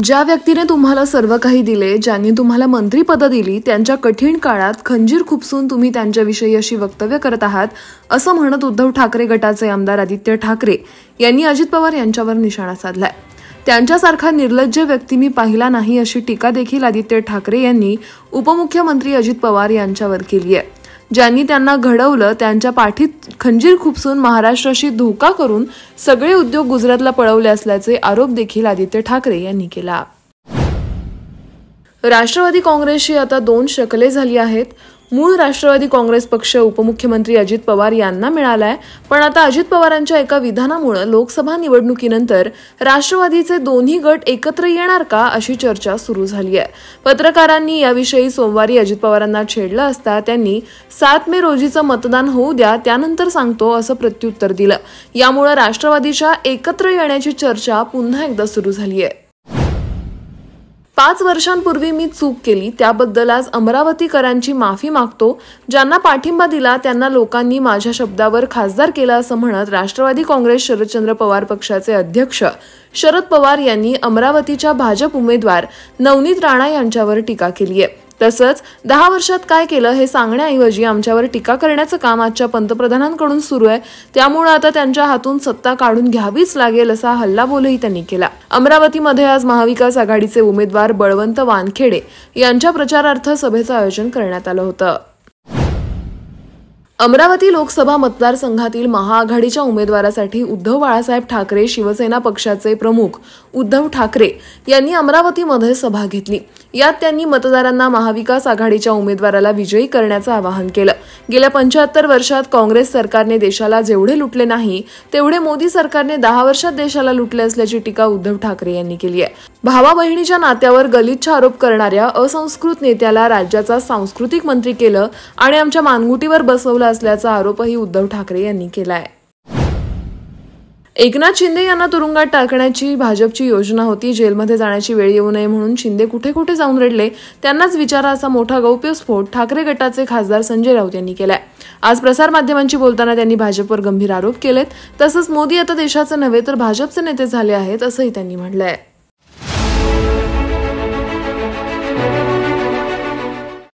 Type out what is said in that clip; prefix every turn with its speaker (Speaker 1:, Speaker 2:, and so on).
Speaker 1: ज्या व्यक्तीने तुम्हाला सर्व काही दिले, ज्यांनी तुम्हाला मंत्रिपद दिली, त्यांच्या कठीण काळात खंजीर खुपसून तुम्ही त्यांच्याविषयी अशी वक्तव्य करत आहात, असं म्हणत उद्धव ठाकरे गटाचे आमदार आदित्य ठाकरे यांनी अजित पवार यांच्यावर निशाणा साधलाय. त्यांच्यासारखा निर्लज्ज व्यक्ती मी पाहिला नाही अशी टीका देखील आदित्य ठाकरे यांनी उपमुख्यमंत्री अजित पवार यांच्यावर केली आहे. ज्यांनी त्यांना घडवलं त्यांच्या पाठीत खंजीर खुपसून महाराष्ट्राशी धोका करून सगळे उद्योग गुजरातला पळवले असल्याचे आरोप देखील आदित्य ठाकरे यांनी केला. राष्ट्रवादी काँग्रेसची आता दोन शकले झाली आहेत. मूळ राष्ट्रवादी काँग्रेस पक्ष उपमुख्यमंत्री अजित पवार यांना मिळालाय, पण आता अजित पवारांच्या एका विधानामुळे लोकसभा निवडणुकीनंतर राष्ट्रवादीचे दोन्ही गट एकत्र येणार का अशी चर्चा सुरू झाली आहे. पत्रकारांनी याविषयी सोमवारी अजित पवारांना छेडलं असता त्यांनी 7 मे रोजीचं मतदान होऊ द्या, त्यानंतर सांगतो असं प्रत्युत्तर दिलं. यामुळे राष्ट्रवादीच्या एकत्र येण्याची चर्चा पुन्हा एकदा सुरू झाली आहे. 5 वर्षांपूर्वी मी चूक केली त्याबद्दल आज अमरावतीकरांची माफी मागतो. ज्यांना पाठिंबा दिला त्यांना लोकांनी माझ्या शब्दावर खासदार केला असं म्हणत राष्ट्रवादी काँग्रेस शरदचंद्र पवार पक्षाचे अध्यक्ष शरद पवार यांनी अमरावतीच्या भाजप उमेदवार नवनीत राणा यांच्यावर टीका केली आहे. तसंच 10 वर्षात काय केलं हे सांगण्याऐवजी आमच्यावर टीका करण्याचं काम आजच्या पंतप्रधानांकडून सुरू आहे. त्यामुळे आता त्यांच्या हातून सत्ता काढून घ्यावीच लागेल असा हल्लाबोलही त्यांनी केला. अमरावतीमध्ये आज महाविकास आघाडीचे उमेदवार बळवंत वानखेडे यांच्या प्रचारार्थ सभेचं आयोजन करण्यात आलं होतं. अमरावती लोकसभा मतदारसंघातील महाआघाडीच्या उमेदवारासाठी उद्धव बाळासाहेब ठाकरे शिवसेना पक्षाचे प्रमुख उद्धव ठाकरे यांनी अमरावतीमध्ये सभा घेतली. यात त्यांनी मतदारांना महाविकास आघाडीच्या उमेदवाराला विजयी करण्याचं आवाहन केलं. गेल्या 75 वर्षात काँग्रेस सरकारने देशाला जेवढे लुटले नाही तेवढे मोदी सरकारने 10 वर्षात देशाला लुटले असल्याची टीका उद्धव ठाकरे यांनी केली आहे. भावा बहिणीच्या नात्यावर गलिच्छ आरोप करणाऱ्या असंस्कृत नेत्याला राज्याचा सांस्कृतिक मंत्री केलं आणि आमच्या मानगुटीवर बसवलं असल्याचा आरोपही उद्धव ठाकरे यांनी केलाय. एकनाथ शिंदे यांना तुरुंगात टाकण्याची भाजपची योजना होती. जेलमध्ये जाण्याची वेळ येऊ नये म्हणून शिंदे कुठे कुठे जाऊन रडले त्यांनाच विचारा असा मोठा गौप्यस्फोट ठाकरे गटाचे खासदार संजय राऊत यांनी केलाय. आज प्रसारमाध्यमांशी बोलताना त्यांनी भाजपवर गंभीर आरोप केलेत. तसंच मोदी आता देशाचे नव्हे तर भाजपचे नेते झाले आहेत असंही त्यांनी म्हटलंय.